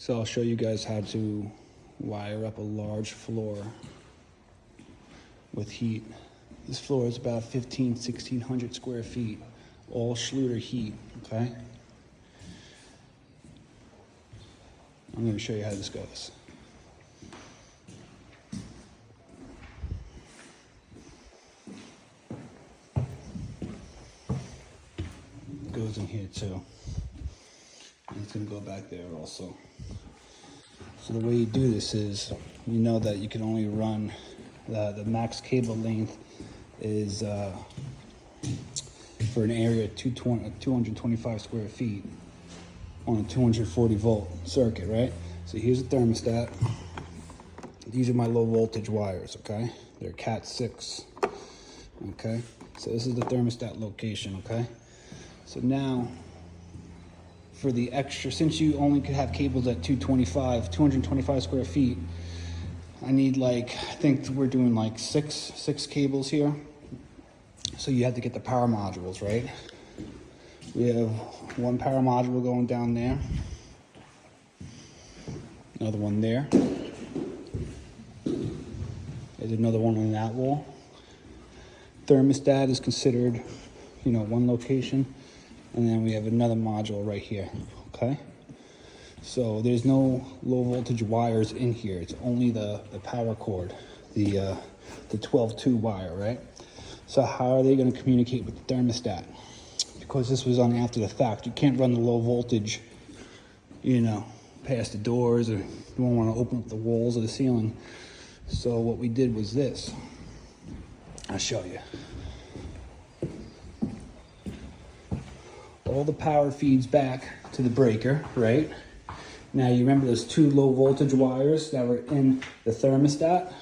So I'll show you guys how to wire up a large floor with heat. This floor is about 1,600 square feet, all Schluter heat, okay? I'm going to show you how this goes. It goes in here too. And it's going to go back there also. So the way you do this is, you know that you can only run, the max cable length is for an area of 225 square feet on a 240 volt circuit, right? So here's a thermostat. These are my low voltage wires, okay? They're Cat 6, okay? So this is the thermostat location, okay? So now, for the extra, since you only could have cables at 225 square feet, I need I think we're doing like six cables here. So you have to get the power modules, right? We have one power module going down there. Another one there. There's another one on that wall. Thermostat is considered, one location. And then we have another module right here, okay? So there's no low voltage wires in here. It's only the power cord, the 12-2 wire, right? So how are they gonna communicate with the thermostat? Because this was on after the fact. You can't run the low voltage, past the doors, or you won't wanna open up the walls or the ceiling. So what we did was this. I'll show you. All the power feeds back to the breaker, right? Now you remember those two low voltage wires that were in the thermostat?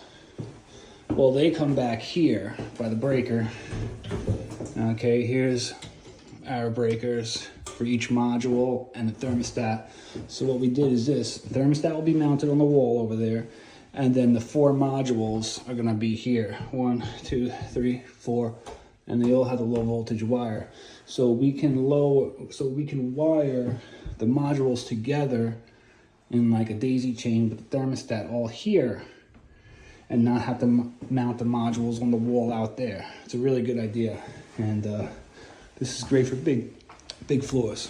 Well, they come back here by the breaker. Okay, here's our breakers for each module and the thermostat. So what we did is this. The thermostat will be mounted on the wall over there, and then the 4 modules are gonna be here. 1, 2, 3, 4, and they all have the low voltage wire. So we can wire the modules together in like a daisy chain with the thermostat all here, and not have to mount the modules on the wall out there. It's a really good idea, and this is great for big floors.